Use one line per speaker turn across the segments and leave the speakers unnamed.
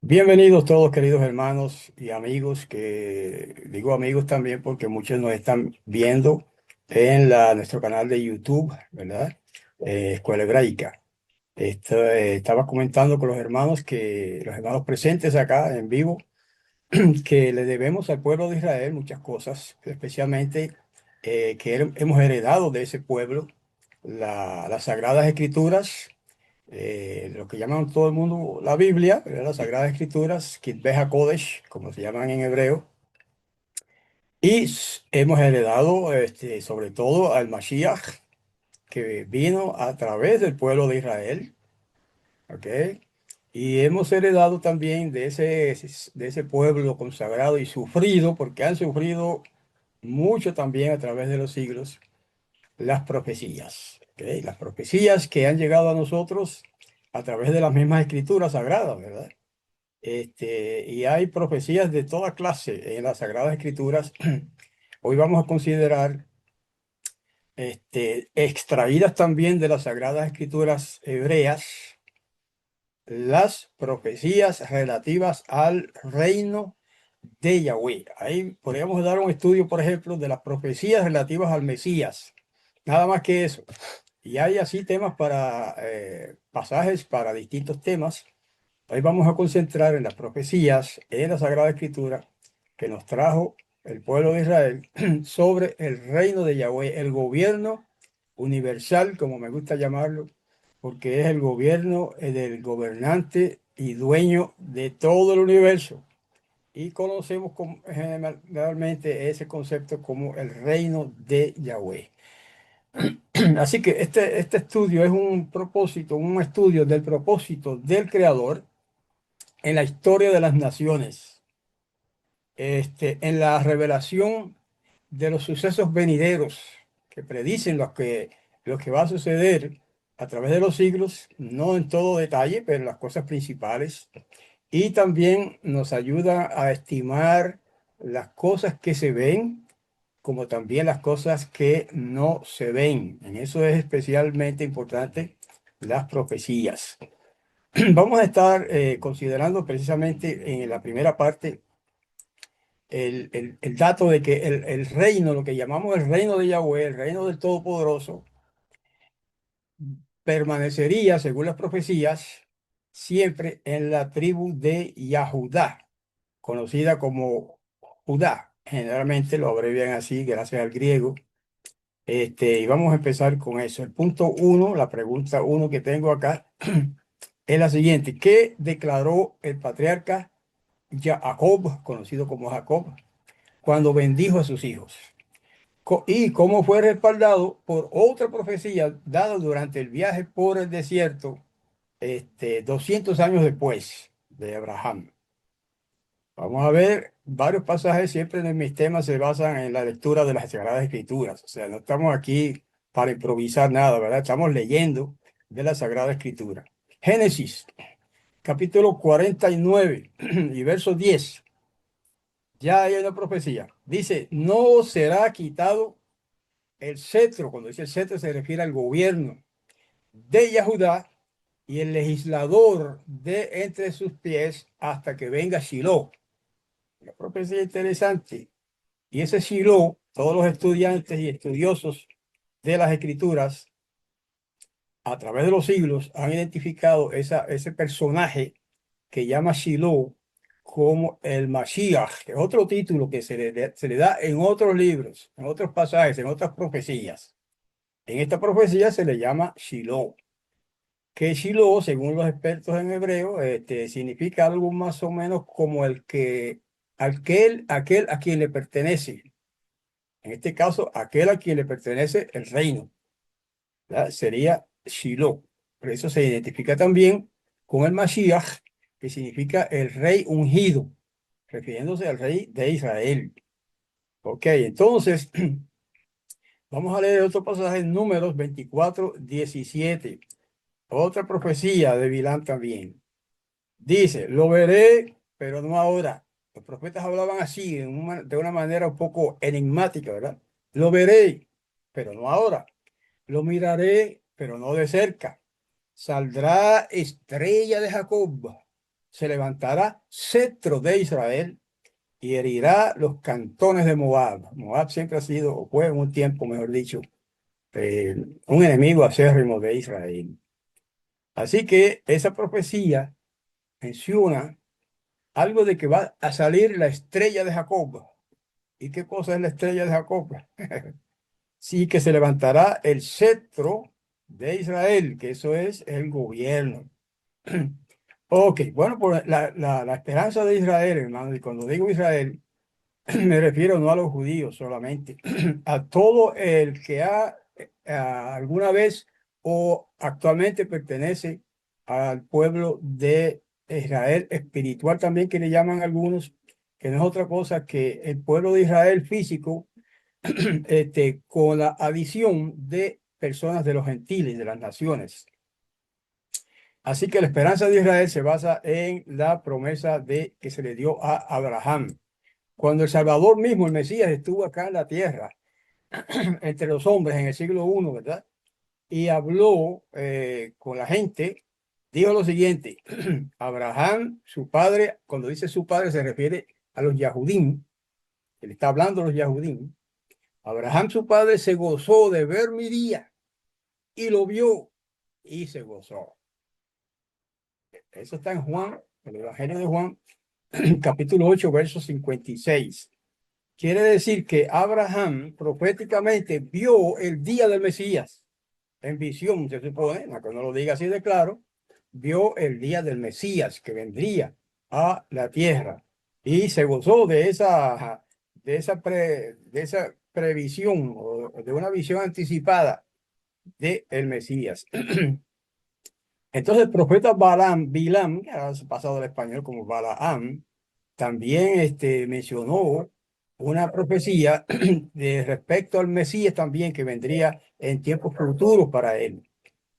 Bienvenidos todos, queridos hermanos y amigos, que digo amigos también porque muchos nos están viendo en nuestro canal de YouTube, ¿verdad? Escuela Hebraica. Estaba comentando con los hermanos los hermanos presentes acá en vivo, que le debemos al pueblo de Israel muchas cosas, especialmente hemos heredado de ese pueblo las Sagradas Escrituras, lo que llaman todo el mundo la Biblia, ¿verdad? Las Sagradas Escrituras, Kitbeh HaKodesh, como se llaman en hebreo, y hemos heredado sobre todo al Mashiach, que vino a través del pueblo de Israel, ¿ok? Y hemos heredado también de ese pueblo consagrado y sufrido, porque han sufrido mucho también a través de los siglos, las profecías, ¿ok? Las profecías que han llegado a nosotros a través de las mismas escrituras sagradas, ¿verdad? Y hay profecías de toda clase en las Sagradas Escrituras. Hoy vamos a considerar extraídas también de las Sagradas Escrituras hebreas, las profecías relativas al reino de Yahweh. Ahí podríamos dar un estudio, por ejemplo, de las profecías relativas al Mesías. Nada más que eso. Y hay así temas pasajes para distintos temas. Hoy vamos a concentrar en las profecías en la Sagrada Escritura que nos trajo el pueblo de Israel sobre el reino de Yahweh, el gobierno universal, como me gusta llamarlo, porque es el gobierno del gobernante y dueño de todo el universo. Y conocemos generalmente ese concepto como el reino de Yahweh. Así que este estudio es un estudio del propósito del Creador en la historia de las naciones, en la revelación de los sucesos venideros que predicen lo que va a suceder a través de los siglos, no en todo detalle, pero en las cosas principales. Y también nos ayuda a estimar las cosas que se ven, como también las cosas que no se ven. En eso es especialmente importante las profecías. Vamos a estar considerando precisamente en la primera parte el dato de que el reino, lo que llamamos el reino de Yahweh, el reino del Todopoderoso, permanecería, según las profecías, siempre en la tribu de Yahudá, conocida como Judá. Generalmente lo abrevian así, gracias al griego. Y vamos a empezar con eso. El punto uno, la pregunta uno que tengo acá, es la siguiente. ¿Qué declaró el patriarca Jacob, conocido como Jacob, cuando bendijo a sus hijos? Y cómo fue respaldado por otra profecía dada durante el viaje por el desierto, 200 años después de Abraham. Vamos a ver varios pasajes, siempre en mis temas se basan en la lectura de las Sagradas Escrituras. O sea, no estamos aquí para improvisar nada, ¿verdad? Estamos leyendo de la Sagrada Escritura. Génesis, capítulo 49 y verso 10. Ya hay una profecía. Dice, no será quitado el cetro. Cuando dice el cetro se refiere al gobierno de Yahudá y el legislador de entre sus pies hasta que venga Shiloh. La profecía interesante. Y ese Shiloh, todos los estudiantes y estudiosos de las escrituras a través de los siglos han identificado ese personaje que llama Shiloh como el Mashiach, que es otro título que se le da en otros libros, en otros pasajes, en otras profecías. En esta profecía se le llama Shiloh, que Shiloh, según los expertos en hebreo, significa algo más o menos como aquel a quien le pertenece. En este caso, aquel a quien le pertenece el reino, ¿verdad? Sería Shiloh. Por eso se identifica también con el Mashiach, que significa el rey ungido, refiriéndose al rey de Israel. Ok, entonces vamos a leer otro pasaje en Números 24:17. Otra profecía de Bilán también. Dice, lo veré, pero no ahora. Los profetas hablaban así, de una manera un poco enigmática, ¿verdad? Lo veré, pero no ahora. Lo miraré, pero no de cerca. Saldrá estrella de Jacob, se levantará cetro de Israel y herirá los cantones de Moab. Moab siempre ha sido, o fue en un tiempo, mejor dicho, un enemigo acérrimo de Israel. Así que esa profecía menciona algo de que va a salir la estrella de Jacob. ¿Y qué cosa es la estrella de Jacob? Sí, que se levantará el cetro de Israel, que eso es el gobierno. Ok, bueno, por la esperanza de Israel, hermano, y cuando digo Israel, me refiero no a los judíos solamente, a todo el que alguna vez o actualmente pertenece al pueblo de Israel espiritual también, que le llaman algunos, que no es otra cosa que el pueblo de Israel físico, con la adición de personas de los gentiles, de las naciones. Así que la esperanza de Israel se basa en la promesa de que se le dio a Abraham. Cuando el Salvador mismo, el Mesías, estuvo acá en la tierra, entre los hombres en el siglo I, ¿verdad? Y habló con la gente, dijo lo siguiente: Abraham, su padre, cuando dice su padre se refiere a los Yahudim, él está hablando de los Yahudim. Abraham, su padre, se gozó de ver mi día y lo vio y se gozó. Eso está en Juan, el Evangelio de Juan, capítulo 8, verso 56. Quiere decir que Abraham proféticamente vio el día del Mesías en visión, se supone, aunque no lo diga así de claro, vio el día del Mesías que vendría a la tierra y se gozó de esa previsión o de una visión anticipada del Mesías. Entonces el profeta Bilam, que ha pasado al español como Balaam, también mencionó una profecía de respecto al Mesías también que vendría en tiempos futuros para él.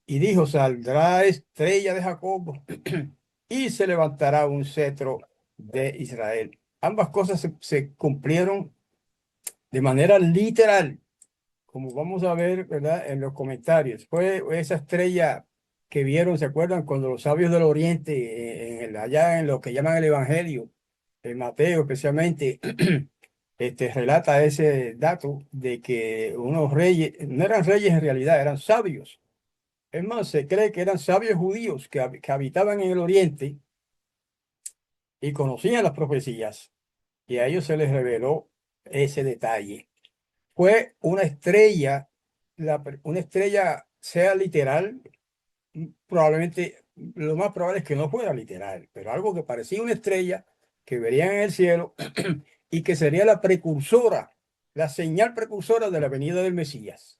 Y dijo: saldrá estrella de Jacob y se levantará un cetro de Israel. Ambas cosas se cumplieron de manera literal, como vamos a ver, ¿verdad? En los comentarios. Fue esa estrella que vieron, ¿se acuerdan? Cuando los sabios del Oriente, allá en lo que llaman el Evangelio, en Mateo especialmente, relata ese dato de que unos reyes, no eran reyes en realidad, eran sabios. Es más, se cree que eran sabios judíos que habitaban en el Oriente y conocían las profecías, y a ellos se les reveló ese detalle. Fue una estrella, una estrella sea literal, probablemente lo más probable es que no fuera literal, pero algo que parecía una estrella que verían en el cielo y que sería la precursora, la señal precursora de la venida del Mesías.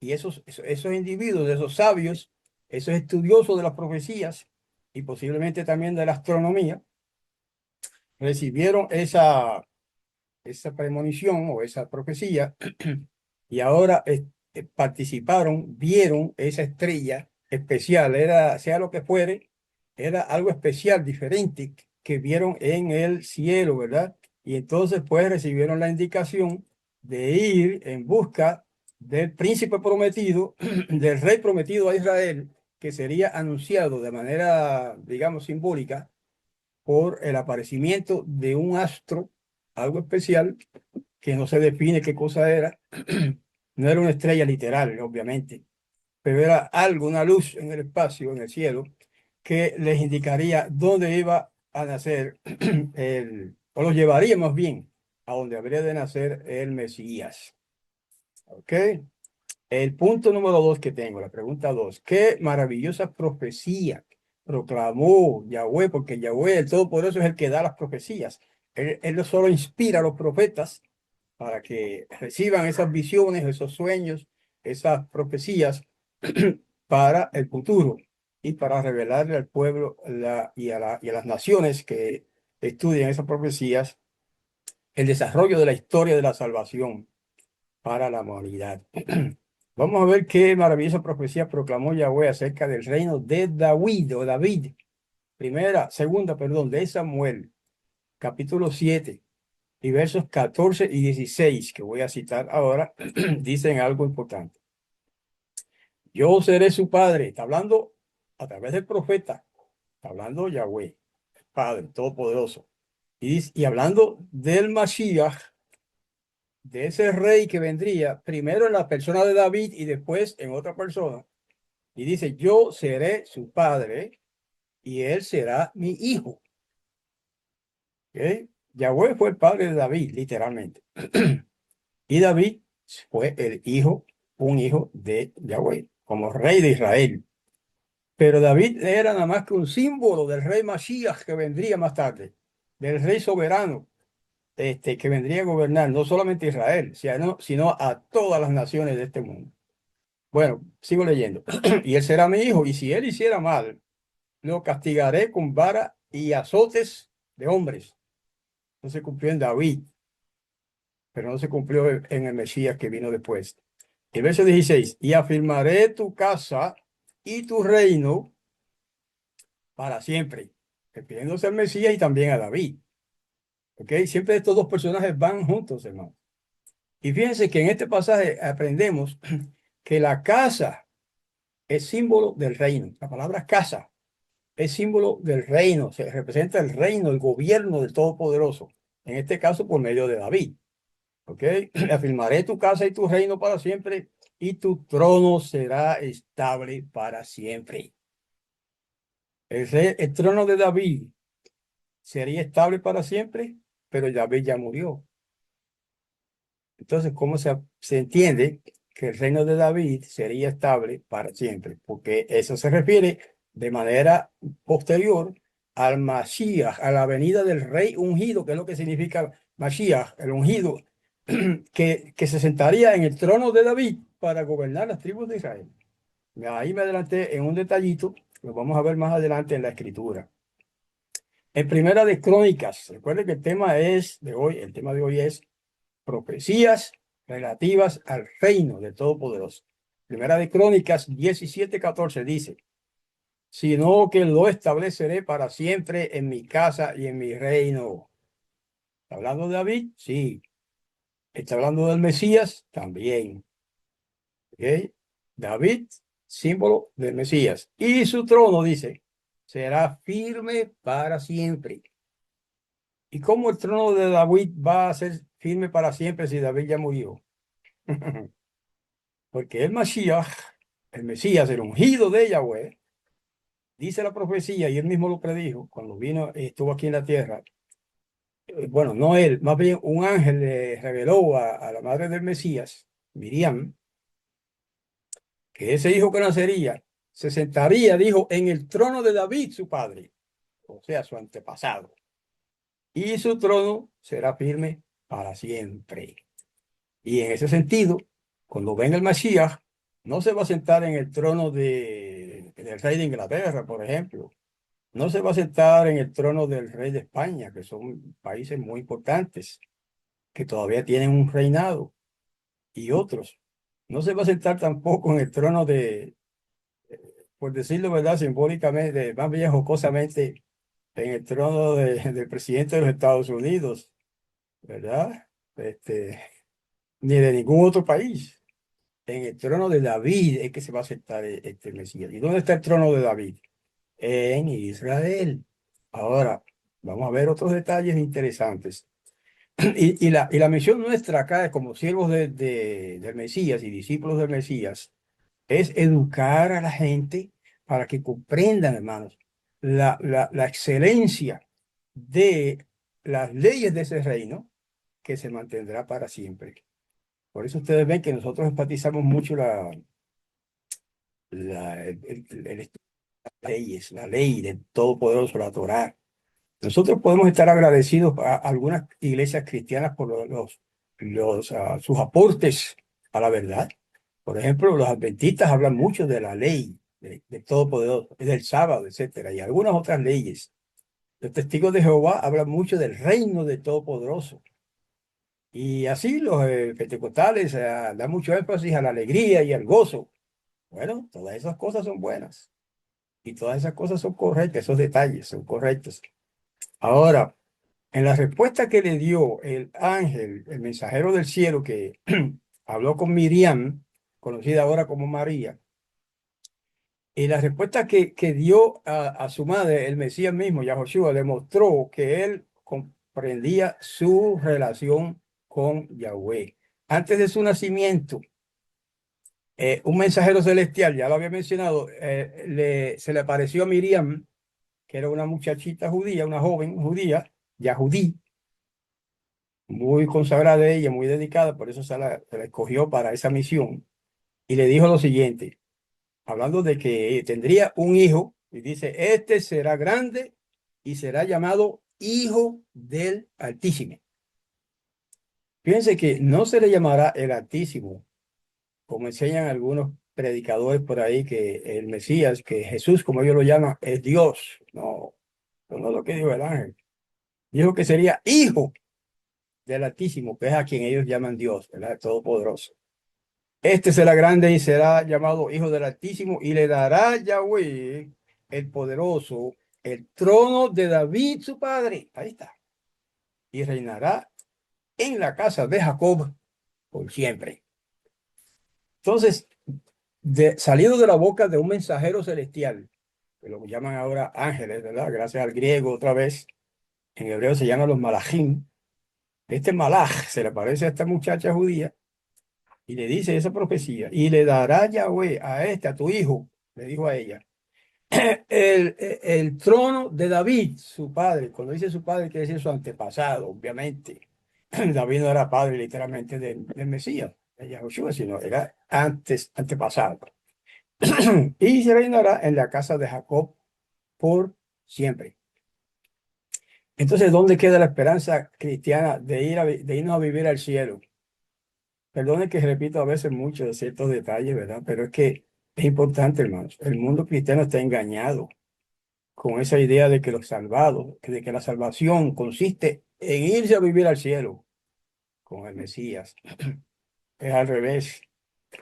Y esos individuos, esos sabios, esos estudiosos de las profecías y posiblemente también de la astronomía, recibieron esa premonición o esa profecía y ahora participaron, vieron esa estrella especial, sea lo que fuere, era algo especial, diferente, que vieron en el cielo, ¿verdad? Y entonces pues recibieron la indicación de ir en busca del príncipe prometido, del rey prometido a Israel, que sería anunciado de manera, digamos, simbólica por el aparecimiento de un astro, algo especial, que no se define qué cosa era. No era una estrella literal, obviamente, pero era algo, una luz en el espacio, en el cielo, que les indicaría dónde iba a nacer, o los llevaría más bien a donde habría de nacer el Mesías. ¿Ok? El punto número 2 que tengo, la pregunta 2: ¿qué maravillosa profecía proclamó Yahweh? Porque Yahweh, el Todopoderoso, es el que da las profecías. Él no solo inspira a los profetas para que reciban esas visiones, esos sueños, esas profecías para el futuro y para revelarle al pueblo y a las naciones que estudian esas profecías el desarrollo de la historia de la salvación para la humanidad. Vamos a ver qué maravillosa profecía proclamó Yahweh acerca del reino de David, perdón, de Samuel, capítulo 7 y versos 14 y 16, que voy a citar ahora, dicen algo importante. Yo seré su padre, está hablando a través del profeta, está hablando Yahweh. Padre Todopoderoso. Y hablando del Mashiach, de ese rey que vendría primero en la persona de David y después en otra persona, y dice, yo seré su padre y él será mi hijo. ¿Ok? Yahweh fue el padre de David, literalmente. Y David fue el hijo, un hijo de Yahweh, como rey de Israel. Pero David era nada más que un símbolo del rey Mashiach que vendría más tarde, del rey soberano, que vendría a gobernar no solamente Israel, sino a todas las naciones de este mundo. Bueno, sigo leyendo. Y él será mi hijo, y si él hiciera mal, lo castigaré con vara y azotes de hombres. No se cumplió en David, pero no se cumplió en el Mesías que vino después. El verso 16, y afirmaré tu casa y tu reino para siempre, refiriéndose al Mesías y también a David. ¿Ok? Siempre estos dos personajes van juntos, hermano. Y fíjense que en este pasaje aprendemos que la casa es símbolo del reino. La palabra casa es símbolo del reino, se representa el reino, el gobierno del Todopoderoso, en este caso por medio de David. ¿Ok? Afirmaré tu casa y tu reino para siempre, y tu trono será estable para siempre. El trono de David sería estable para siempre, pero David ya murió. Entonces, ¿cómo se entiende que el reino de David sería estable para siempre? Porque eso se refiere de manera posterior al Mashiach, a la venida del rey ungido, que es lo que significa Mashiach, el ungido, que se sentaría en el trono de David para gobernar las tribus de Israel. Ahí me adelanté en un detallito, lo vamos a ver más adelante en la escritura. En Primera de Crónicas, recuerde que el tema de hoy es profecías relativas al reino del Todopoderoso. Primera de Crónicas 17:14 dice, sino que lo estableceré para siempre en mi casa y en mi reino. ¿Está hablando de David? Sí. ¿Está hablando del Mesías? También. ¿Ok? David, símbolo del Mesías. Y su trono, dice, será firme para siempre. ¿Y cómo el trono de David va a ser firme para siempre si David ya murió? Porque el Mashiach, el Mesías, el ungido de Yahweh, dice la profecía, y él mismo lo predijo cuando vino, estuvo aquí en la tierra. Bueno, no él, más bien un ángel le reveló a la madre del Mesías, Miriam, que ese hijo que nacería se sentaría, dijo, en el trono de David, su padre, o sea, su antepasado, y su trono será firme para siempre. Y en ese sentido, cuando venga el Mashiach, no se va a sentar en el trono del rey de Inglaterra, por ejemplo. No se va a sentar en el trono del rey de España, que son países muy importantes, que todavía tienen un reinado, y otros. No se va a sentar tampoco en el trono por decirlo verdad, simbólicamente, más bien jocosamente, en el trono del presidente de los Estados Unidos, ¿verdad? Este, ni de ningún otro país. En el trono de David es que se va a sentar este Mesías. ¿Y dónde está el trono de David? En Israel. Ahora, vamos a ver otros detalles interesantes. Y la misión nuestra acá, como siervos del Mesías y discípulos del Mesías, es educar a la gente para que comprendan, hermanos, la excelencia de las leyes de ese reino que se mantendrá para siempre. Por eso ustedes ven que nosotros enfatizamos mucho el leyes, la ley del Todopoderoso, la Torá. Nosotros podemos estar agradecidos a algunas iglesias cristianas por sus aportes a la verdad. Por ejemplo, los adventistas hablan mucho de la ley del Todopoderoso, del sábado, etcétera, y algunas otras leyes. Los testigos de Jehová hablan mucho del reino del Todopoderoso. Y así los pentecostales dan mucho énfasis a la alegría y al gozo. Bueno, todas esas cosas son buenas. Y todas esas cosas son correctas, esos detalles son correctos. Ahora, en la respuesta que le dio el ángel, el mensajero del cielo que habló con Miriam, conocida ahora como María, Y la respuesta que dio a su madre, el Mesías mismo, Yahoshua, demostró que él comprendía su relación con Yahweh. Antes de su nacimiento, un mensajero celestial, ya lo había mencionado, se le apareció a Miriam, que era una muchachita judía, una joven judía, Yahudí, muy consagrada de ella, muy dedicada, por eso se la escogió para esa misión. Y le dijo lo siguiente, hablando de que tendría un hijo, y dice, este será grande y será llamado Hijo del Altísimo. Fíjense que no se le llamará el Altísimo, como enseñan algunos predicadores por ahí, que el Mesías, que Jesús, como ellos lo llaman, es Dios. No, no es lo que dijo el ángel. Dijo que sería Hijo del Altísimo, que es a quien ellos llaman Dios, ¿verdad? Todopoderoso. Este será grande y será llamado Hijo del Altísimo y le dará Yahweh, el poderoso, el trono de David, su padre. Ahí está. Y reinará en la casa de Jacob por siempre. Entonces, salido de la boca de un mensajero celestial, que lo llaman ahora ángeles, ¿verdad? Gracias al griego otra vez. En hebreo se llaman los malachim. Este malach se le parece a esta muchacha judía y le dice esa profecía. Y le dará Yahweh a este, a tu hijo, le dijo a ella, el trono de David, su padre. Cuando dice su padre, quiere decir su antepasado, obviamente. David no era padre literalmente del Mesías, de Yahushua, sino era antepasado. Y se reinará en la casa de Jacob por siempre. Entonces, ¿dónde queda la esperanza cristiana de irnos a vivir al cielo? Perdone que repito a veces mucho de ciertos detalles, ¿verdad? Pero es que es importante, hermanos. El mundo cristiano está engañado con esa idea de que los salvados, de que la salvación consiste en irse a vivir al cielo con el Mesías. Es al revés.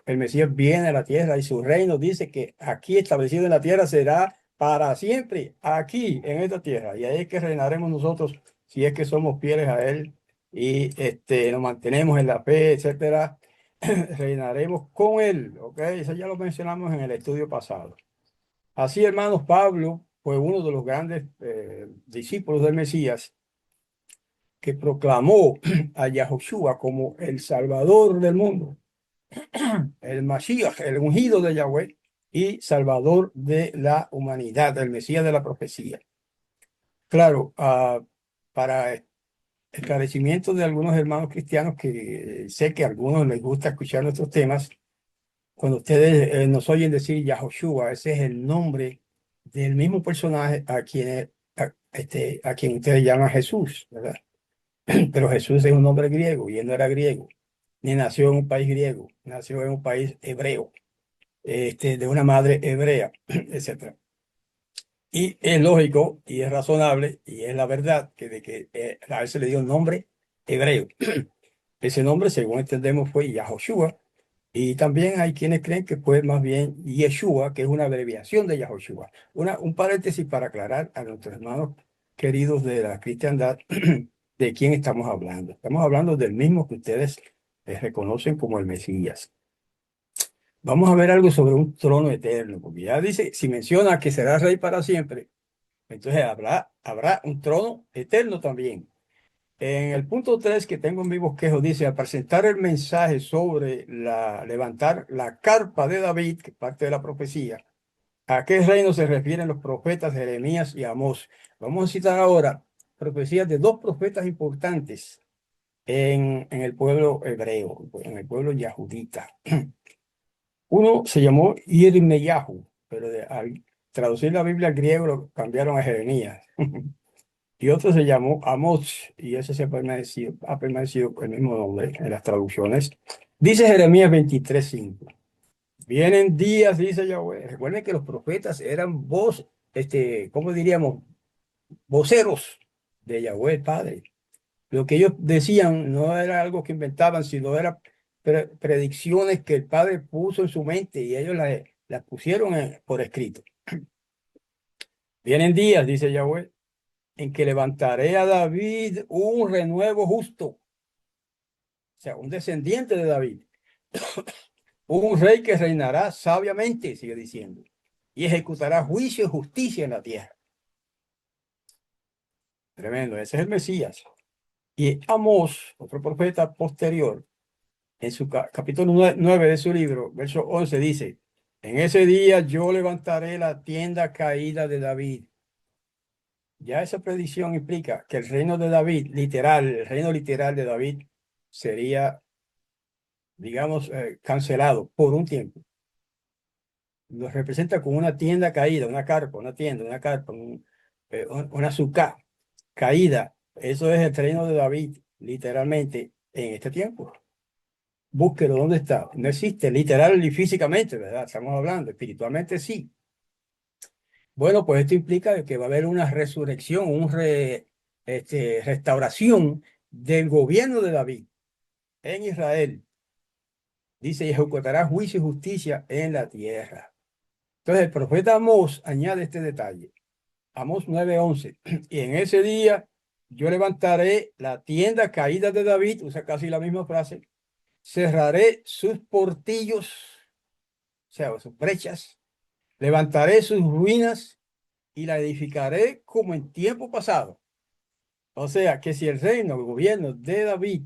El Mesías viene a la tierra y su reino dice que aquí establecido en la tierra será para siempre, aquí en esta tierra. Y ahí es que reinaremos nosotros si es que somos fieles a Él y nos mantenemos en la fe, etcétera. Reinaremos con Él, ¿ok? Eso ya lo mencionamos en el estudio pasado. Así, hermanos, Pablo fue uno de los grandes discípulos del Mesías que proclamó a Yahushua como el Salvador del mundo, el Mashiach, el ungido de Yahweh y Salvador de la humanidad, el Mesías de la profecía. Claro, para esclarecimiento de algunos hermanos cristianos que sé que a algunos les gusta escuchar nuestros temas, cuando ustedes nos oyen decir Yahushua, ese es el nombre del mismo personaje a quien ustedes llaman Jesús, ¿verdad? Pero Jesús es un nombre griego y él no era griego, ni nació en un país griego, nació en un país hebreo, de una madre hebrea, etcétera. Y es lógico y es razonable y es la verdad que a él se le dio un nombre hebreo. Ese nombre, según entendemos, fue Yahoshua. Y también hay quienes creen que fue más bien Yeshua, que es una abreviación de Yahoshua. Un paréntesis para aclarar a nuestros hermanos queridos de la cristiandad de quién estamos hablando. Estamos hablando del mismo que ustedes reconocen como el Mesías. Vamos a ver algo sobre un trono eterno, porque ya dice, si menciona que será rey para siempre, entonces habrá un trono eterno también. En el punto 3 que tengo en mi bosquejo dice, al presentar el mensaje sobre levantar la carpa de David, que es parte de la profecía, ¿a qué reino se refieren los profetas Jeremías y Amós? Vamos a citar ahora profecías de dos profetas importantes en el pueblo hebreo, en el pueblo yahudita. Uno se llamó Yirmeyahu, pero al traducir la Biblia al griego lo cambiaron a Jeremías. Y otro se llamó Amós, y ese ha permanecido el mismo nombre en las traducciones. Dice Jeremías 23:5. Vienen días, dice Yahweh. Recuerden que los profetas eran ¿cómo diríamos? Voceros de Yahweh el Padre. Lo que ellos decían no era algo que inventaban, sino eran predicciones que el Padre puso en su mente y ellos las pusieron por escrito. Vienen días, dice Yahweh, en que levantaré a David un renuevo justo, o sea, un descendiente de David, un rey que reinará sabiamente, sigue diciendo. y ejecutará juicio y justicia en la tierra. Tremendo, ese es el Mesías. Y Amós, otro profeta posterior, en su capítulo 9 de su libro, verso 11, dice, en ese día yo levantaré la tienda caída de David. Ya esa predicción implica que el reino de David, literal, el reino literal de David, sería, digamos, cancelado por un tiempo. Lo representa como una tienda caída, una carpa, una tienda, una carpa, una sucá caída. Eso es el reino de David, literalmente, en este tiempo. Búsquelo, ¿dónde está? No existe literal y físicamente, ¿verdad? Estamos hablando, espiritualmente sí. Bueno, pues esto implica que va a haber una resurrección, restauración del gobierno de David en Israel. Dice, y ejecutará juicio y justicia en la tierra. Entonces el profeta Amós añade este detalle. Amós 9:11. Y en ese día yo levantaré la tienda caída de David, usa casi la misma frase, cerraré sus portillos, o sea, sus brechas, levantaré sus ruinas y la edificaré como en tiempo pasado. O sea, que si el reino, el gobierno de David,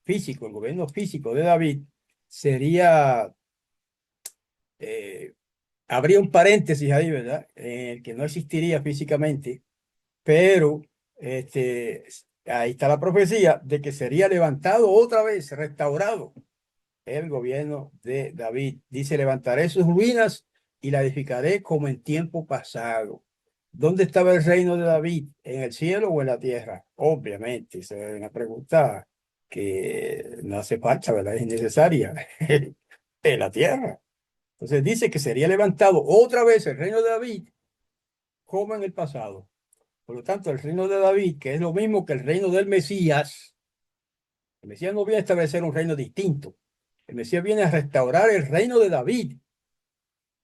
físico, el gobierno físico de David, sería, eh, habría un paréntesis ahí, ¿verdad? En el que no existiría físicamente, pero ahí está la profecía de que sería levantado otra vez, restaurado el gobierno de David. Dice, levantaré sus ruinas y la edificaré como en tiempo pasado. ¿Dónde estaba el reino de David? ¿En el cielo o en la tierra? Obviamente, esa es una pregunta que no hace falta, ¿verdad? Es innecesaria. En la tierra. Entonces dice que sería levantado otra vez el reino de David como en el pasado. Por lo tanto, el reino de David, que es lo mismo que el reino del Mesías, el Mesías no viene a establecer un reino distinto. El Mesías viene a restaurar el reino de David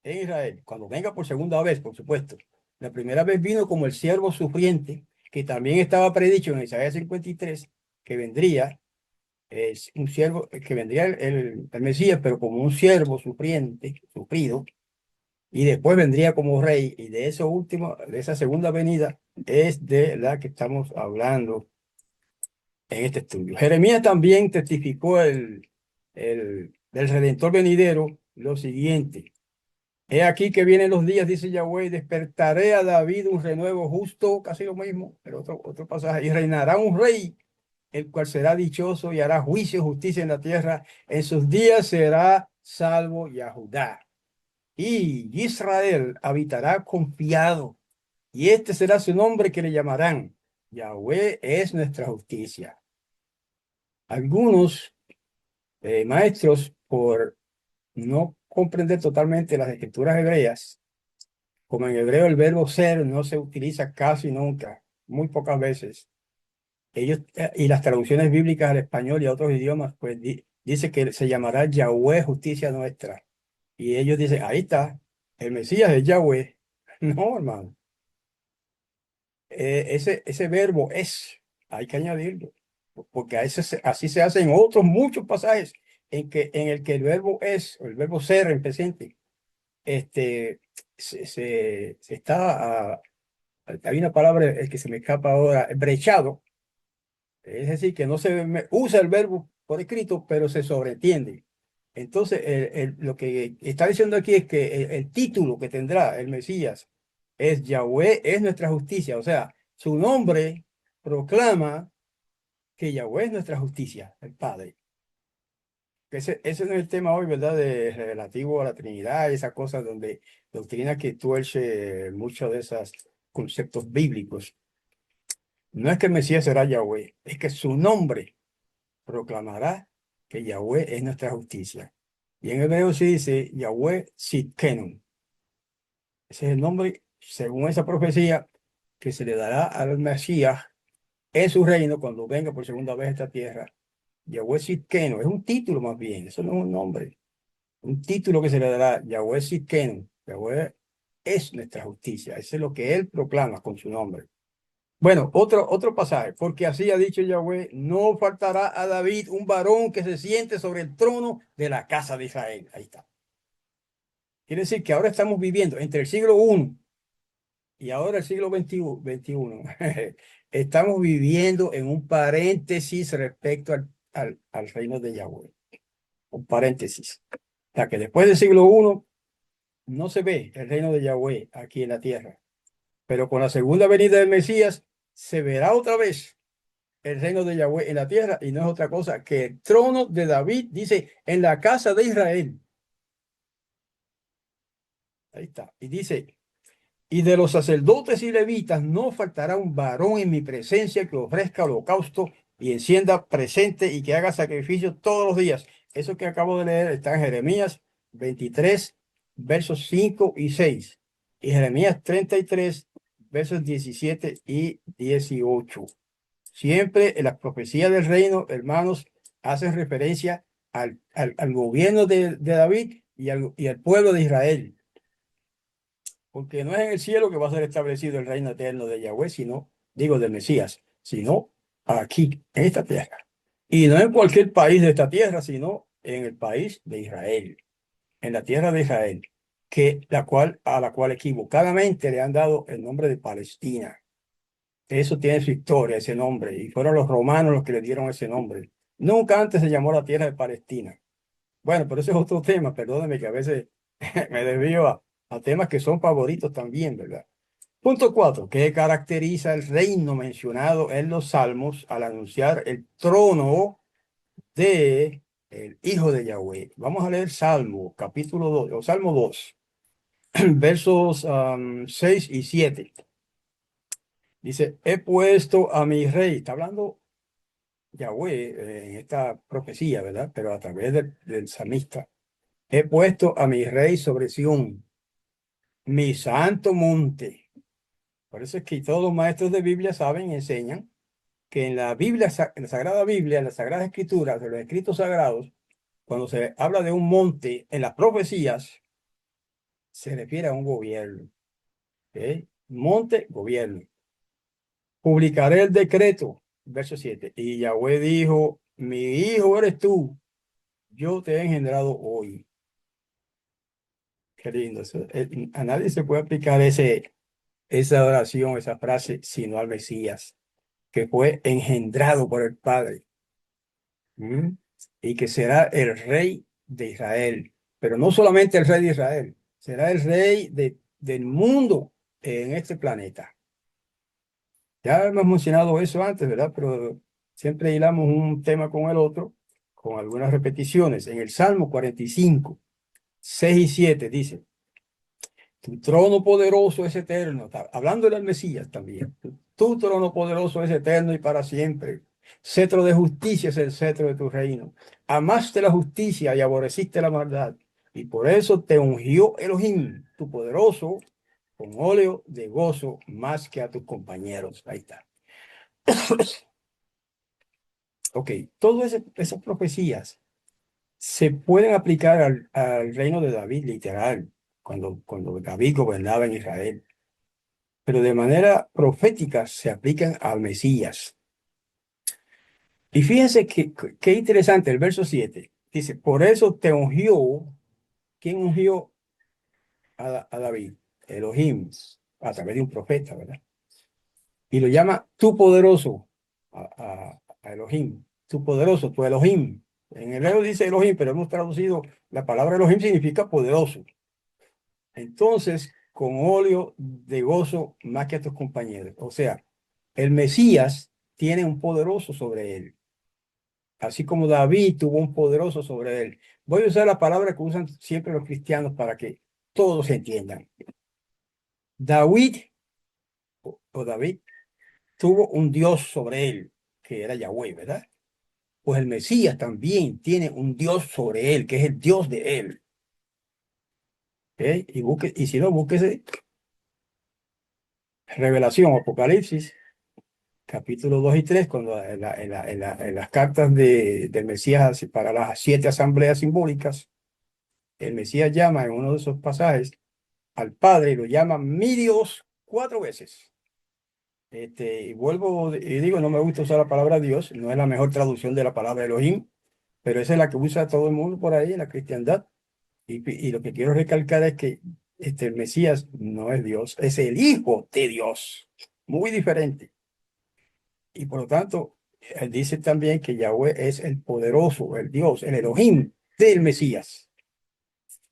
en Israel, cuando venga por segunda vez, por supuesto. La primera vez vino como el siervo sufriente, que también estaba predicho en Isaías 53, que vendría, es un siervo, que vendría el Mesías, pero como un siervo sufriente, sufrido, y después vendría como rey, y de eso último, de esa segunda venida, es de la que estamos hablando en este estudio. Jeremías también testificó del Redentor venidero lo siguiente. He aquí que vienen los días, dice Yahweh, despertaré a David un renuevo justo, casi lo mismo, pero otro pasaje, y reinará un rey, el cual será dichoso y hará juicio y justicia en la tierra. En sus días será salvo Yahudá. Y Israel habitará confiado, y este será su nombre que le llamarán. Yahweh es nuestra justicia. Algunos maestros, por no comprender totalmente las escrituras hebreas, como en hebreo el verbo ser no se utiliza casi nunca, muy pocas veces. Ellos, y las traducciones bíblicas al español y a otros idiomas, pues dice que se llamará Yahweh, justicia nuestra. Y ellos dicen, ahí está, el Mesías es Yahweh. No, hermano. Ese verbo es, hay que añadirlo, porque así se hace en otros muchos pasajes en el que el verbo es, o el verbo ser en presente, este, se está, hay una palabra que se me escapa ahora, brechado, es decir, que no usa el verbo por escrito, pero se sobreentiende. Entonces, lo que está diciendo aquí es que el título que tendrá el Mesías es Yahweh es nuestra justicia. O sea, su nombre proclama que Yahweh es nuestra justicia, el Padre. Ese no es el tema hoy, ¿verdad? Relativo a la Trinidad y esas cosas donde doctrina que tuerce muchos de esos conceptos bíblicos. No es que el Mesías será Yahweh, es que su nombre proclamará que Yahweh es nuestra justicia. Y en hebreo se dice Yahweh Sidkenu. Ese es el nombre, según esa profecía, que se le dará al Mesías en su reino cuando venga por segunda vez a esta tierra. Yahweh Sidkenu, es un título más bien, eso no es un nombre. Un título que se le dará, Yahweh Sidkenu. Yahweh es nuestra justicia. Eso es lo que él proclama con su nombre. Bueno, otro pasaje, porque así ha dicho Yahweh, no faltará a David un varón que se siente sobre el trono de la casa de Israel. Ahí está. Quiere decir que ahora estamos viviendo entre el siglo I y ahora el siglo XXI. Estamos viviendo en un paréntesis respecto al reino de Yahweh. Un paréntesis. O sea que después del siglo I no se ve el reino de Yahweh aquí en la tierra. Pero con la segunda venida del Mesías se verá otra vez el reino de Yahweh en la tierra, y no es otra cosa que el trono de David, dice, en la casa de Israel. Ahí está. Y dice, y de los sacerdotes y levitas no faltará un varón en mi presencia que ofrezca holocausto y encienda presente y que haga sacrificio todos los días. Eso que acabo de leer está en Jeremías 23, versos 5 y 6. Y Jeremías 33, versos 17 y 18. Siempre en las profecías del reino, hermanos, hacen referencia al gobierno de David y al pueblo de Israel. Porque no es en el cielo que va a ser establecido el reino eterno de Yahweh, sino, digo, del Mesías, sino aquí, en esta tierra. Y no en cualquier país de esta tierra, sino en el país de Israel, en la tierra de Israel, a la cual equivocadamente le han dado el nombre de Palestina. Eso tiene su historia, ese nombre, y fueron los romanos los que le dieron ese nombre. Nunca antes se llamó la tierra de Palestina. Bueno, pero ese es otro tema, perdóneme que a veces me desvío a temas que son favoritos también, ¿verdad? Punto 4. ¿Qué caracteriza el reino mencionado en los Salmos al anunciar el trono de el Hijo de Yahweh? Vamos a leer Salmo, capítulo 2, o Salmo 2, versos 6 y 7. Dice, he puesto a mi rey, está hablando Yahweh en esta profecía, ¿verdad? Pero a través del salmista. He puesto a mi rey sobre Sión, mi santo monte. Por eso es que todos los maestros de Biblia saben y enseñan que en la Biblia, en la Sagrada Biblia, en las Sagradas Escrituras, de los escritos sagrados, cuando se habla de un monte en las profecías, se refiere a un gobierno. ¿Ok? Monte, gobierno. Publicaré el decreto, verso 7. Y Yahweh dijo, mi hijo eres tú, yo te he engendrado hoy. Qué lindo. A nadie se puede aplicar esa oración, esa frase, sino al Mesías, que fue engendrado por el Padre. ¿Mm? Y que será el rey de Israel. Pero no solamente el rey de Israel, será el rey del mundo en este planeta. Ya hemos mencionado eso antes, ¿verdad? Pero siempre hilamos un tema con el otro, con algunas repeticiones. En el Salmo 45, 6 y 7 dice, tu trono poderoso es eterno. Está hablando del Mesías también. Tu trono poderoso es eterno y para siempre. Cetro de justicia es el cetro de tu reino. Amaste la justicia y aborreciste la maldad. Y por eso te ungió Elohim, tu poderoso, con óleo de gozo más que a tus compañeros. Ahí está. Ok, todas esas profecías se pueden aplicar al reino de David, literal, cuando David gobernaba en Israel, pero de manera profética se aplican al Mesías. Y fíjense qué interesante el verso 7. Dice, por eso te ungió. ¿Quién ungió a David? Elohim, a través de un profeta, ¿verdad? Y lo llama tu poderoso, a Elohim, tu poderoso, tu Elohim. En hebreo dice Elohim, pero hemos traducido la palabra Elohim significa poderoso. Entonces, con óleo de gozo más que a tus compañeros. O sea, el Mesías tiene un poderoso sobre él, así como David tuvo un poderoso sobre él. Voy a usar la palabra que usan siempre los cristianos para que todos entiendan. David o David tuvo un Dios sobre él, que era Yahweh, ¿verdad? Pues el Mesías también tiene un Dios sobre él, que es el Dios de él. ¿Ok? Y si no, búsquese Revelación, Apocalipsis, capítulo 2 y 3, cuando en las cartas del Mesías para las 7 asambleas simbólicas, el Mesías llama en uno de esos pasajes al Padre y lo llama mi Dios 4 veces. Y vuelvo y digo, no me gusta usar la palabra Dios, no es la mejor traducción de la palabra Elohim, pero esa es la que usa todo el mundo por ahí en la cristiandad. Y lo que quiero recalcar es que el Mesías no es Dios, es el Hijo de Dios. Muy diferente. Y por lo tanto, él dice también que Yahweh es el poderoso, el Dios, el Elohim del Mesías.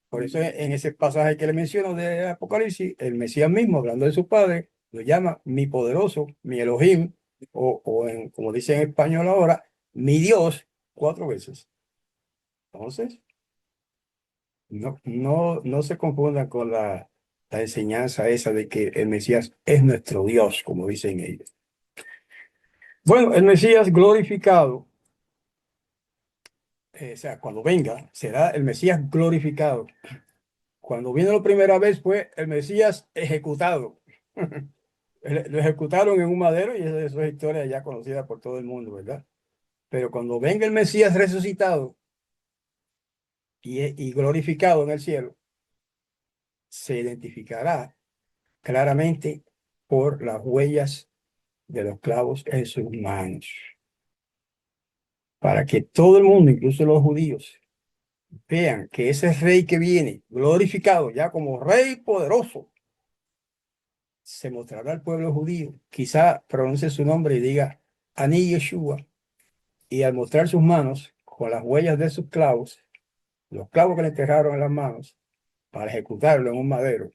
Por eso en ese pasaje que le menciono de Apocalipsis, el Mesías mismo, hablando de su padre, lo llama mi poderoso, mi Elohim, como dice en español ahora, mi Dios, 4 veces. Entonces, no se confundan con la enseñanza esa de que el Mesías es nuestro Dios, como dicen ellos. Bueno, el Mesías glorificado, o sea, cuando venga, será el Mesías glorificado. Cuando vino la primera vez fue el Mesías ejecutado. Lo ejecutaron en un madero y esa es historia ya conocida por todo el mundo, ¿verdad? Pero cuando venga el Mesías resucitado y glorificado en el cielo, se identificará claramente por las huellas de los clavos en sus manos, para que todo el mundo, incluso los judíos, vean que ese rey que viene, glorificado ya como rey poderoso, se mostrará al pueblo judío. Quizá pronuncie su nombre y diga Ani Yeshua, y al mostrar sus manos con las huellas de sus clavos, los clavos que le enterraron en las manos para ejecutarlo en un madero,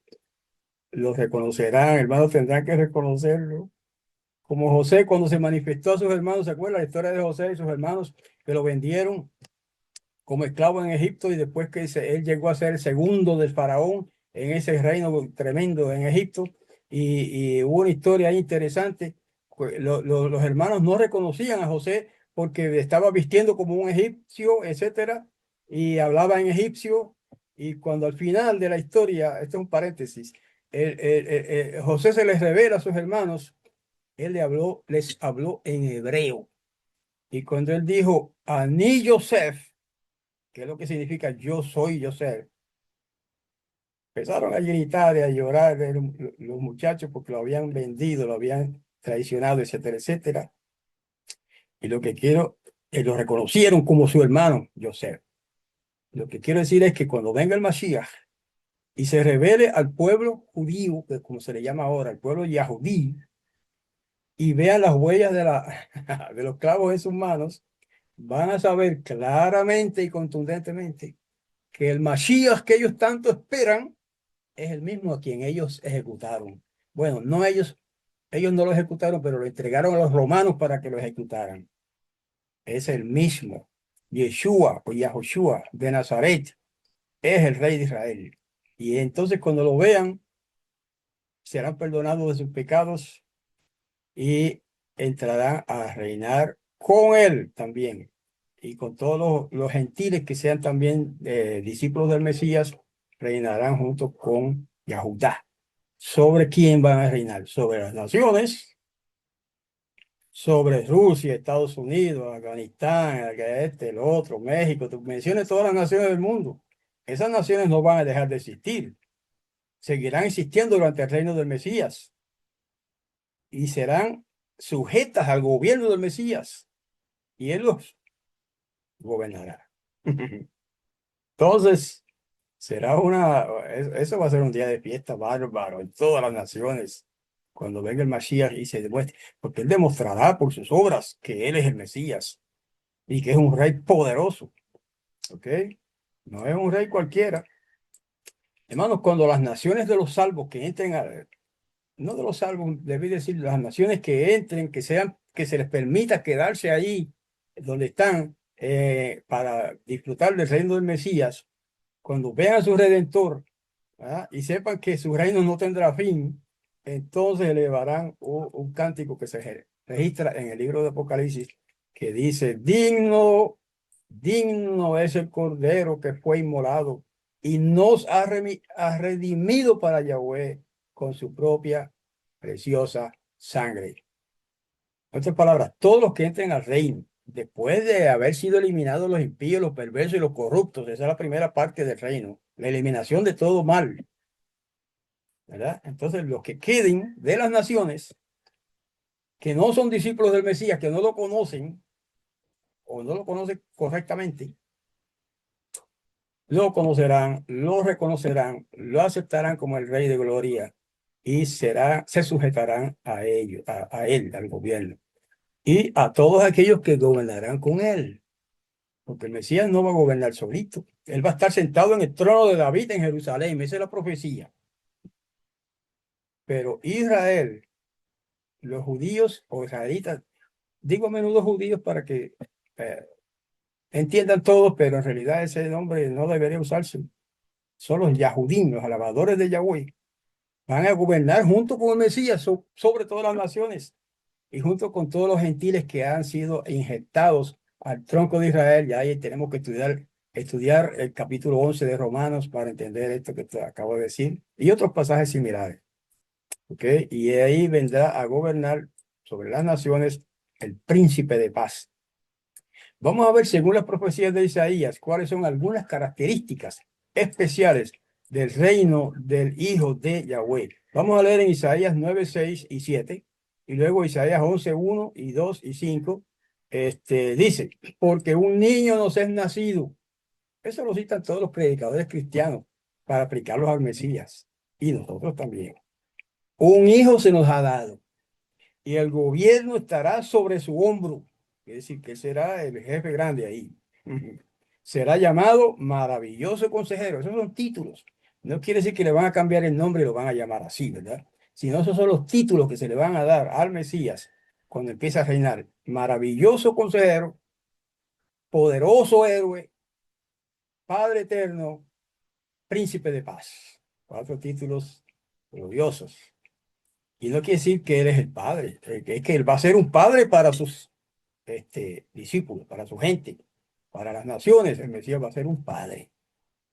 lo reconocerán, hermanos, tendrán que reconocerlo. Como José cuando se manifestó a sus hermanos, ¿se acuerda la historia de José y sus hermanos que lo vendieron como esclavo en Egipto y después que él llegó a ser el segundo del faraón en ese reino tremendo en Egipto? Y hubo una historia ahí interesante. Los hermanos no reconocían a José porque estaba vistiendo como un egipcio, etcétera, y hablaba en egipcio. Y cuando al final de la historia, este es un paréntesis, José se les revela a sus hermanos, él les habló en hebreo. Y cuando él dijo, Ani Yosef, que es lo que significa yo soy Yosef, empezaron a gritar y a llorar los muchachos porque lo habían vendido, lo habían traicionado, etcétera, etcétera. Y lo que quiero, lo reconocieron como su hermano Yosef. Lo que quiero decir es que cuando venga el Mashiach y se revele al pueblo judío, que como se le llama ahora, el pueblo Yahudí, y vean las huellas de los clavos en sus manos, van a saber claramente y contundentemente que el Mashiach que ellos tanto esperan es el mismo a quien ellos ejecutaron. Bueno, no ellos no lo ejecutaron, pero lo entregaron a los romanos para que lo ejecutaran. Es el mismo. Yeshua o Yahushua de Nazaret es el rey de Israel. Y entonces cuando lo vean, serán perdonados de sus pecados y entrarán a reinar con él también y con todos los gentiles que sean también discípulos del Mesías, reinarán junto con Yahudá. ¿Sobre quién van a reinar? Sobre las naciones, sobre Rusia, Estados Unidos, Afganistán, el otro, México. Tú menciones todas las naciones del mundo. Esas naciones no van a dejar de existir. Seguirán existiendo durante el reino del Mesías y serán sujetas al gobierno del Mesías y él los gobernará. Entonces, eso va a ser un día de fiesta bárbaro en todas las naciones cuando venga el Mashiach y se demuestre, porque él demostrará por sus obras que él es el Mesías y que es un rey poderoso, ¿ok? No es un rey cualquiera. Hermanos, cuando las naciones de los salvos que entren no de los salvos, debí decir, las naciones que entren, que se les permita quedarse ahí donde están para disfrutar del reino del Mesías, cuando vean a su Redentor, ¿verdad? Y sepan que su reino no tendrá fin, entonces elevarán un cántico que se registra en el libro de Apocalipsis, que dice, digno, digno es el Cordero que fue inmolado y nos ha redimido para Yahweh con su propia preciosa sangre. En otras palabras, todos los que entren al reino, después de haber sido eliminados los impíos, los perversos y los corruptos, esa es la primera parte del reino, la eliminación de todo mal, ¿verdad? Entonces, los que queden de las naciones, que no son discípulos del Mesías, que no lo conocen o no lo conocen correctamente, lo conocerán, lo reconocerán, lo aceptarán como el Rey de Gloria y se sujetarán a ellos, a él, al gobierno, y a todos aquellos que gobernarán con él, porque el Mesías no va a gobernar solito. Él va a estar sentado en el trono de David en Jerusalén, esa es la profecía. Pero Israel, los judíos o israelitas, digo a menudo judíos para que eh, entiendan todos, pero en realidad ese nombre no debería usarse. Son los Yahudim, los alabadores de Yahweh. Van a gobernar junto con el Mesías sobre todas las naciones y junto con todos los gentiles que han sido injertados al tronco de Israel. Y ahí tenemos que estudiar el capítulo 11 de Romanos para entender esto que te acabo de decir y otros pasajes similares. ¿Ok? Y ahí vendrá a gobernar sobre las naciones el príncipe de paz. Vamos a ver, según las profecías de Isaías, cuáles son algunas características especiales del reino del Hijo de Yahweh. Vamos a leer en Isaías 9, 6 y 7, y luego Isaías 11, 1 y 2 y 5. Dice, porque un niño nos es nacido. Eso lo citan todos los predicadores cristianos para aplicarlos al Mesías, y nosotros también. Un hijo se nos ha dado y el gobierno estará sobre su hombro. Es decir, que será el jefe grande ahí. Será llamado maravilloso consejero. Esos son títulos. No quiere decir que le van a cambiar el nombre y lo van a llamar así, ¿verdad? Sino esos son los títulos que se le van a dar al Mesías cuando empieza a reinar. Maravilloso consejero, poderoso héroe, Padre eterno, príncipe de paz. Cuatro títulos gloriosos. Y no quiere decir que él es el padre, es que él va a ser un padre para sus discípulos, para su gente, para las naciones. El Mesías va a ser un padre,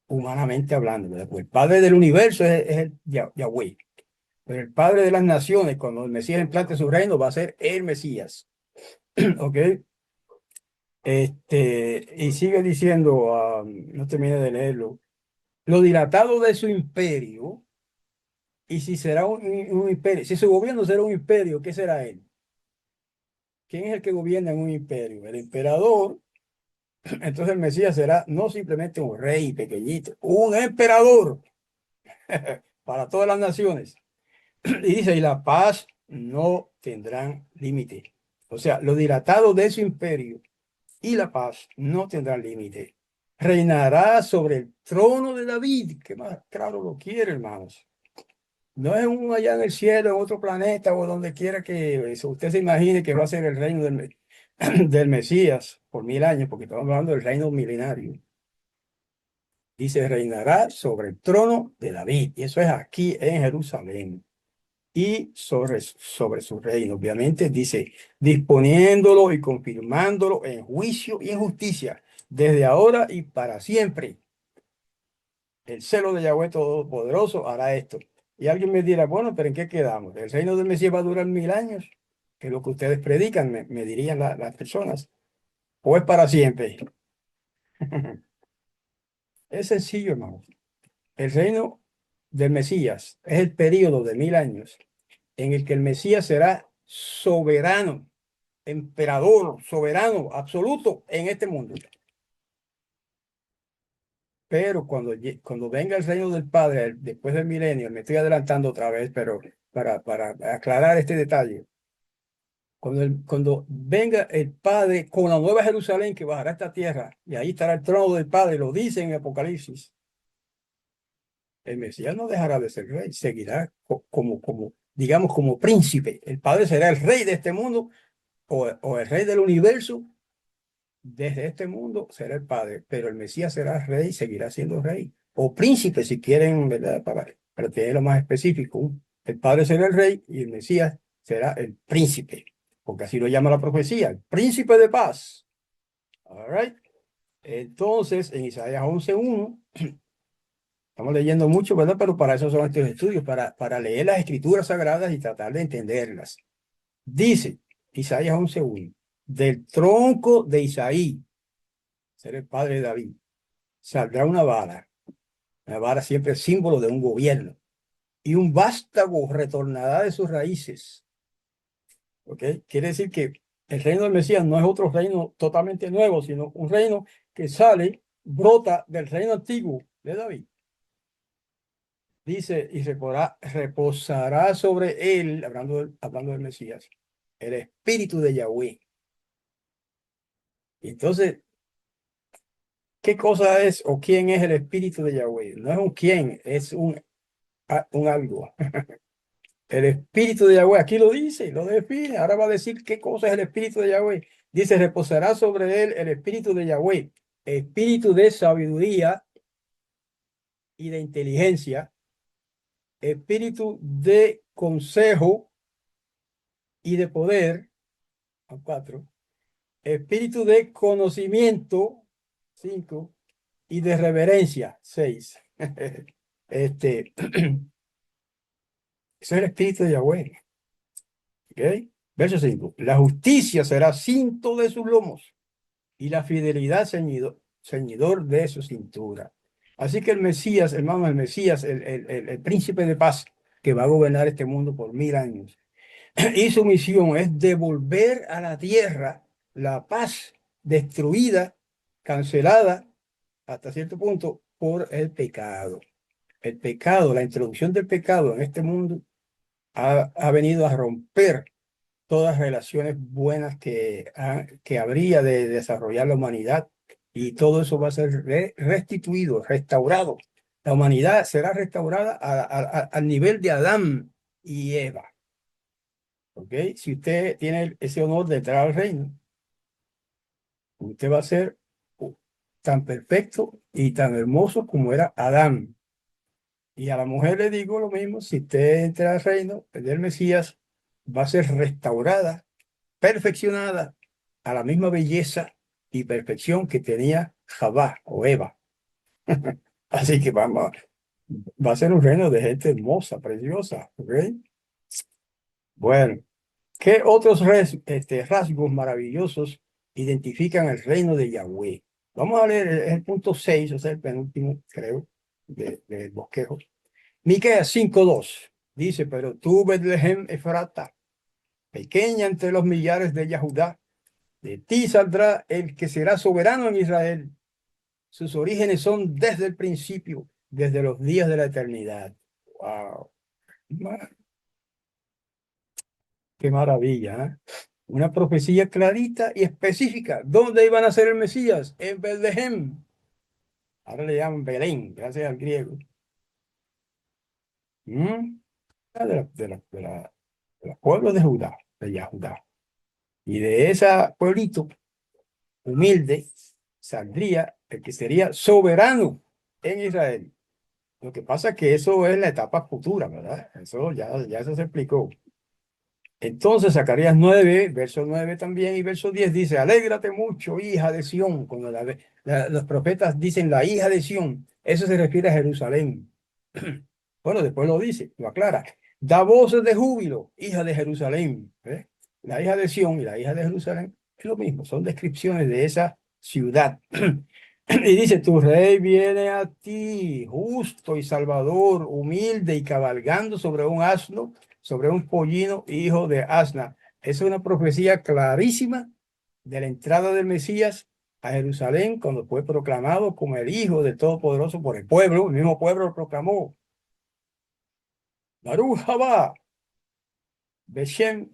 humanamente hablando, ¿verdad? Pues el padre del universo es el Yahweh, pero el padre de las naciones, cuando el Mesías implante su reino, va a ser el Mesías. ¿Ok? Y sigue diciendo, no termine de leerlo, lo dilatado de su imperio, y si será un imperio, si su gobierno será un imperio, ¿qué será él? ¿Quién es el que gobierna en un imperio? El emperador. Entonces el Mesías será no simplemente un rey pequeñito, un emperador para todas las naciones. Y dice, y la paz no tendrán límite. O sea, lo dilatado de su imperio y la paz no tendrán límite. Reinará sobre el trono de David, que más claro lo quiere, hermanos. No es un allá en el cielo, en otro planeta o donde quiera que usted se imagine que va a ser el reino del Mesías por 1000 años, porque estamos hablando del reino milenario. Dice, reinará sobre el trono de David. Y eso es aquí en Jerusalén. Y sobre su reino, obviamente, dice, disponiéndolo y confirmándolo en juicio y en justicia, desde ahora y para siempre. El celo de Yahweh Todopoderoso hará esto. Y alguien me dirá, bueno, pero ¿en qué quedamos? ¿El reino del Mesías va a durar 1000 años? Que es lo que ustedes predican, me dirían las personas. ¿O es para siempre? Es sencillo, hermano. El reino del Mesías es el periodo de 1000 años en el que el Mesías será soberano, emperador, soberano, absoluto en este mundo. Pero cuando venga el reino del Padre, después del milenio, me estoy adelantando otra vez, pero para aclarar este detalle, cuando venga el Padre con la nueva Jerusalén que bajará a esta tierra, y ahí estará el trono del Padre, lo dice en Apocalipsis, el Mesías no dejará de ser rey, seguirá digamos, como príncipe. El Padre será el rey de este mundo o el rey del universo. Desde este mundo será el Padre, pero el Mesías será rey, seguirá siendo rey. O príncipe, si quieren, ¿verdad? Para tenerlo más específico. El Padre será el rey y el Mesías será el príncipe, porque así lo llama la profecía, el príncipe de paz. All right. Entonces, en Isaías 11:1, estamos leyendo mucho, ¿verdad? Pero para eso son estos estudios, para leer las escrituras sagradas y tratar de entenderlas. Dice Isaías 11:1, del tronco de Isaí, será el padre de David, saldrá una vara. La vara siempre es símbolo de un gobierno. Y un vástago retornará de sus raíces. ¿Ok? Quiere decir que el reino del Mesías no es otro reino totalmente nuevo, sino un reino que sale brota del reino antiguo de David. Dice, y reposará sobre él, hablando del Mesías, el espíritu de Yahweh. Entonces, ¿qué cosa es o quién es el espíritu de Yahweh? No es un quién, es un algo. El espíritu de Yahweh, aquí lo dice, lo define. Ahora va a decir qué cosa es el espíritu de Yahweh. Dice, reposará sobre él el espíritu de Yahweh, espíritu de sabiduría y de inteligencia, espíritu de consejo y de poder, a cuatro, espíritu de conocimiento, cinco, y de reverencia, seis. Eso es el espíritu de Yahweh. ¿Ok? Verso 5. La justicia será cinto de sus lomos y la fidelidad ceñidor de su cintura. Así que el Mesías, hermano, el Mesías, el príncipe de paz que va a gobernar este mundo por 1000 años, y su misión es devolver a la tierra la paz destruida, cancelada hasta cierto punto por el pecado. El pecado, la introducción del pecado en este mundo ha venido a romper todas las relaciones buenas que habría de desarrollar la humanidad, y todo eso va a ser restituido, restaurado. La humanidad será restaurada al nivel de Adán y Eva. ¿Ok? Si usted tiene ese honor de entrar al reino, usted va a ser tan perfecto y tan hermoso como era Adán. Y a la mujer le digo lo mismo: si usted entra al reino del Mesías, va a ser restaurada, perfeccionada a la misma belleza y perfección que tenía Javá o Eva. Así que va a ser un reino de gente hermosa, preciosa. ¿Ok? Bueno, ¿qué otros rasgos maravillosos identifican el reino de Yahweh? Vamos a leer el punto 6, o sea, el penúltimo, creo, del bosquejo. Miqueas 5:2 dice: pero tú, Betlehem Efrata, pequeña entre los millares de Yahudá, de ti saldrá el que será soberano en Israel. Sus orígenes son desde el principio, desde los días de la eternidad. ¡Wow! ¡Qué maravilla! ¿Eh? Una profecía clarita y específica. ¿Dónde iban a ser el Mesías? En Betlehem. Ahora le llaman Belén, gracias al griego. ¿Mm? De los pueblos de Judá, de Yahudá. Y de ese pueblito humilde saldría el que sería soberano en Israel. Lo que pasa es que eso es la etapa futura, ¿verdad? Eso ya eso se explicó. Entonces, Zacarías 9, verso 9 también y verso 10 dice: alégrate mucho, hija de Sión. Cuando los profetas dicen la hija de Sión, eso se refiere a Jerusalén. Bueno, después lo dice, lo aclara. Da voces de júbilo, hija de Jerusalén. ¿Ves? La hija de Sión y la hija de Jerusalén es lo mismo, son descripciones de esa ciudad. Y dice: tu rey viene a ti, justo y salvador, humilde y cabalgando sobre un asno, sobre un pollino, hijo de asna. Es una profecía clarísima de la entrada del Mesías a Jerusalén cuando fue proclamado como el Hijo del Todopoderoso por el pueblo. El mismo pueblo lo proclamó. Baruch Haba, Beshem,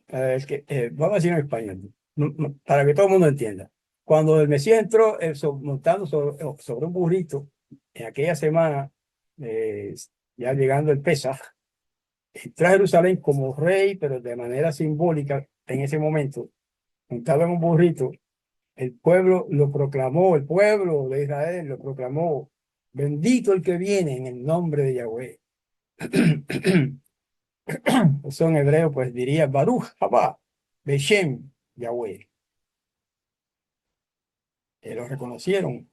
vamos a decirlo en español, para que todo el mundo entienda. Cuando el Mesías entró montando sobre un burrito, en aquella semana, eh, ya llegando el Pesaj, entró a Jerusalén como rey, pero de manera simbólica en ese momento, montado en un burrito. El pueblo lo proclamó, el pueblo de Israel lo proclamó: bendito el que viene en el nombre de Yahweh. Eso en hebreo pues diría Baruch Haba Beshem Yahweh. Lo reconocieron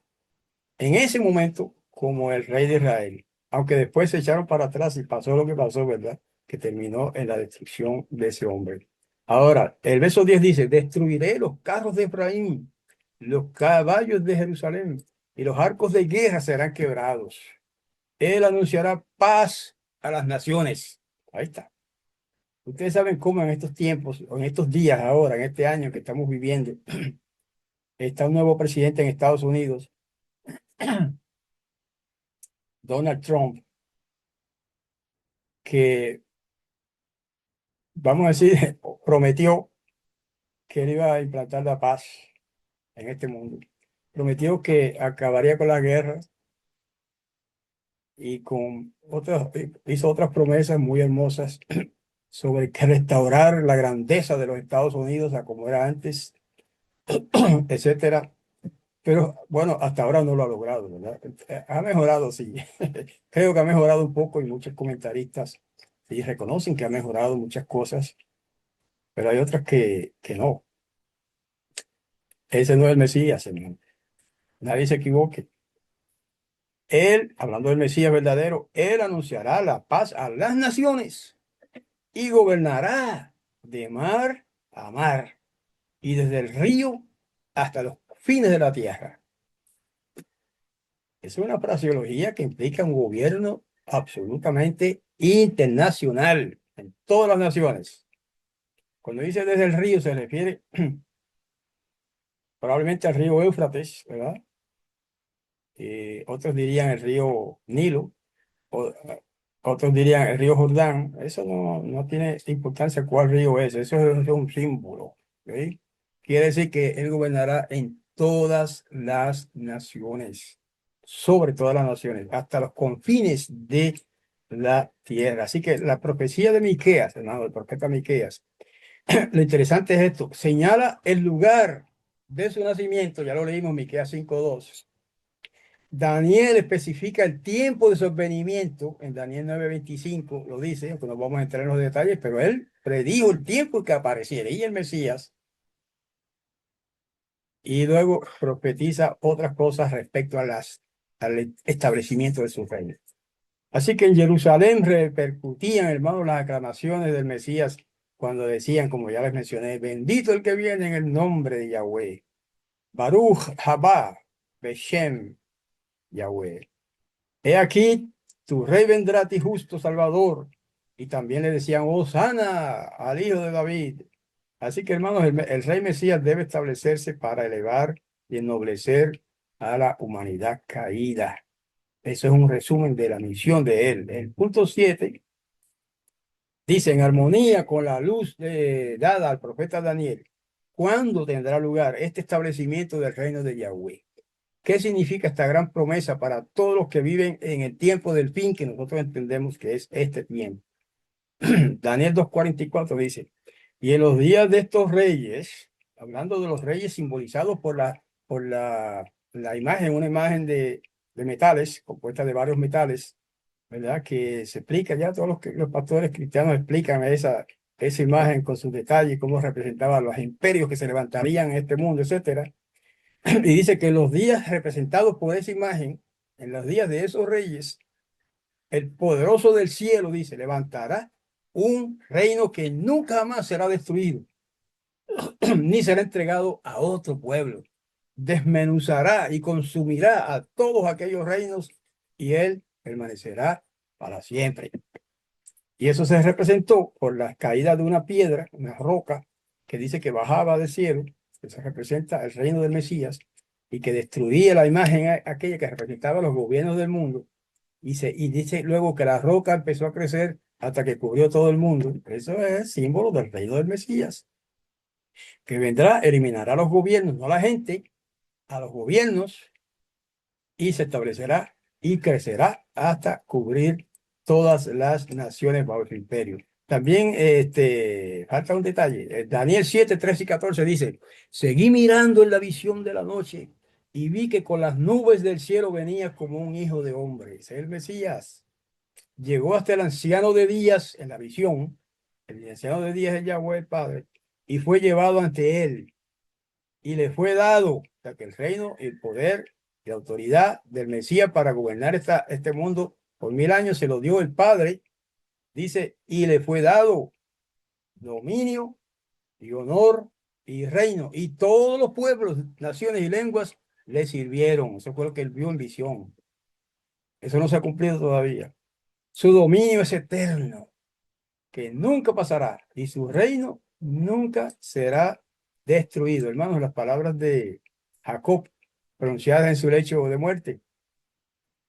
en ese momento como el rey de Israel, aunque después se echaron para atrás y pasó lo que pasó, ¿verdad? Que terminó en la destrucción de ese hombre. Ahora, el verso 10 dice: destruiré los carros de Efraín, los caballos de Jerusalén, y los arcos de guerra serán quebrados. Él anunciará paz a las naciones. Ahí está. Ustedes saben cómo en estos tiempos, o en estos días ahora, en este año que estamos viviendo, está un nuevo presidente en Estados Unidos Donald Trump, que vamos a decir, prometió que él iba a implantar la paz en este mundo. Prometió que acabaría con la guerra y con otras, hizo otras promesas muy hermosas sobre que restaurar la grandeza de los Estados Unidos a como era antes, etcétera. Pero bueno, hasta ahora no lo ha logrado, ¿verdad? Ha mejorado, sí. Creo que ha mejorado un poco y muchos comentaristas sí reconocen que ha mejorado muchas cosas, pero hay otras que no. Ese no es el Mesías, señor. Nadie se equivoque. Él, hablando del Mesías verdadero, él anunciará la paz a las naciones y gobernará de mar a mar y desde el río hasta los fines de la tierra. Es una fraseología que implica un gobierno absolutamente internacional en todas las naciones. Cuando dice desde el río se refiere probablemente al río Éufrates, ¿verdad? Otros dirían el río Nilo, o, otros dirían el río Jordán. Eso no tiene importancia cuál río es, eso es un símbolo. ¿Ok? Quiere decir que él gobernará en todas las naciones, sobre todas las naciones, hasta los confines de la tierra. Así que la profecía de Miqueas, hermano, el profeta Miqueas, lo interesante es esto, señala el lugar de su nacimiento, ya lo leímos, Miqueas 5:2. Daniel especifica el tiempo de su advenimiento, en Daniel 9:25 lo dice, aunque no vamos a entrar en los detalles, pero él predijo el tiempo en que aparecería el Mesías y luego profetiza otras cosas respecto al establecimiento de su reino. Así que en Jerusalén repercutían, hermanos, las aclamaciones del Mesías cuando decían, como ya les mencioné, bendito el que viene en el nombre de Yahweh, Baruch Haba Beshem Yahweh. He aquí, tu rey vendrá a ti justo, Salvador. Y también le decían, Hosana al hijo de David. Así que, hermanos, el rey Mesías debe establecerse para elevar y ennoblecer a la humanidad caída. Eso es un resumen de la misión de él. El punto 7 dice, en armonía con la luz dada al profeta Daniel, ¿cuándo tendrá lugar este establecimiento del reino de Yahweh? ¿Qué significa esta gran promesa para todos los que viven en el tiempo del fin que nosotros entendemos que es este tiempo? Daniel 2:44 dice, y en los días de estos reyes, hablando de los reyes simbolizados por la imagen, una imagen de metales, compuesta de varios metales, ¿verdad? Que se explica ya, todos los pastores cristianos explican esa imagen con sus detalles, cómo representaba los imperios que se levantarían en este mundo, etcétera. Y dice que los días representados por esa imagen, en los días de esos reyes, el poderoso del cielo, dice, levantará un reino que nunca más será destruido, ni será entregado a otro pueblo. Desmenuzará y consumirá a todos aquellos reinos y él permanecerá para siempre. Y eso se representó por la caída de una piedra, una roca, que dice que bajaba del cielo, que se representa el reino del Mesías, y que destruía la imagen aquella que representaba los gobiernos del mundo. Y dice luego que la roca empezó a crecer hasta que cubrió todo el mundo. Eso es símbolo del reino del Mesías, que vendrá, eliminará a los gobiernos, no a la gente, a los gobiernos, y se establecerá y crecerá hasta cubrir todas las naciones bajo su imperio. También falta un detalle. Daniel 7:13 y 14 dice, seguí mirando en la visión de la noche y vi que con las nubes del cielo venía como un hijo de hombre. Es el Mesías. Llegó hasta el anciano de días en la visión. El anciano de días es Yahweh el Padre. Y fue llevado ante él y le fue dado, o sea, que el reino, el poder y la autoridad del Mesías para gobernar este mundo por 1000 años se lo dio el Padre, dice, y le fue dado dominio y honor y reino, y todos los pueblos, naciones y lenguas le sirvieron. Eso fue lo que él vio en visión. Eso no se ha cumplido todavía. Su dominio es eterno, que nunca pasará, y su reino nunca será destruido. Hermanos, las palabras de Jacob pronunciadas en su lecho de muerte,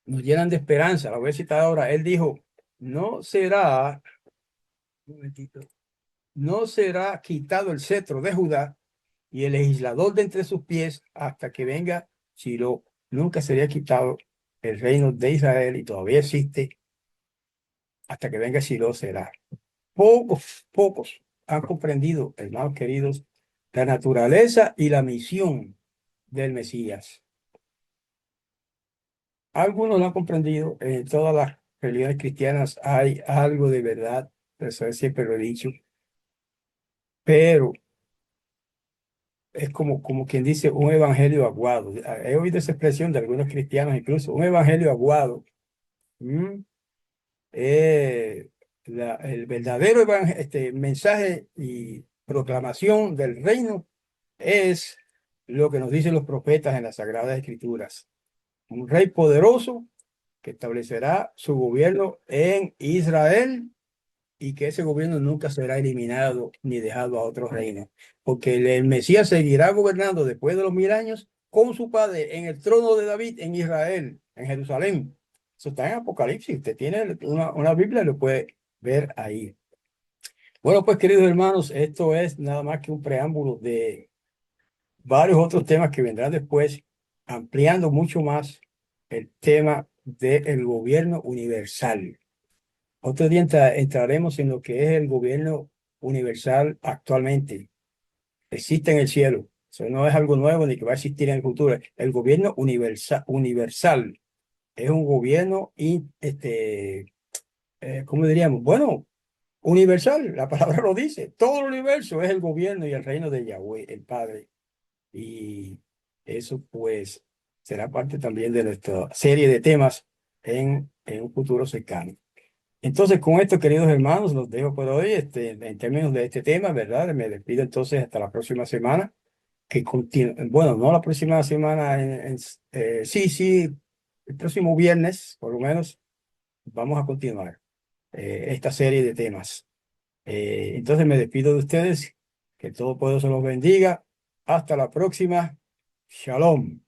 nos llenan de esperanza. La voy a citar ahora. Él dijo, no será, un momentito, no será quitado el cetro de Judá y el legislador de entre sus pies hasta que venga Shiloh. Nunca sería quitado el reino de Israel y todavía existe hasta que venga Shiloh será. Pocos han comprendido, hermanos queridos, la naturaleza y la misión del Mesías. Algunos lo han comprendido. En todas las religiones cristianas hay algo de verdad, eso siempre lo he dicho, pero es como quien dice un evangelio aguado. He oído esa expresión de algunos cristianos, incluso un evangelio aguado. ¿Mm? Eh, el verdadero mensaje y proclamación del reino es lo que nos dicen los profetas en las Sagradas Escrituras. Un rey poderoso que establecerá su gobierno en Israel y que ese gobierno nunca será eliminado ni dejado a otro reino, porque el Mesías seguirá gobernando después de los 1000 años con su padre en el trono de David en Israel, en Jerusalén. Eso está en Apocalipsis. Usted tiene una Biblia, lo puede ver ahí. Bueno, pues queridos hermanos, esto es nada más que un preámbulo de varios otros temas que vendrán después, ampliando mucho más el tema del gobierno universal. Otro día entraremos en lo que es el gobierno universal actualmente. Existe en el cielo. Eso no es algo nuevo ni que va a existir en el futuro. El gobierno universal es un gobierno, ¿cómo diríamos? Bueno, universal, la palabra lo dice. Todo el universo es el gobierno y el reino de Yahweh, el Padre. Y eso pues será parte también de nuestra serie de temas en un futuro cercano. Entonces, con esto, queridos hermanos, los dejo por hoy, en términos de este tema, ¿verdad? Me despido entonces hasta la próxima semana, bueno, no la próxima semana, sí, el próximo viernes, por lo menos, vamos a continuar esta serie de temas. Entonces, me despido de ustedes, que todo Todopoderoso los bendiga. Hasta la próxima. Shalom.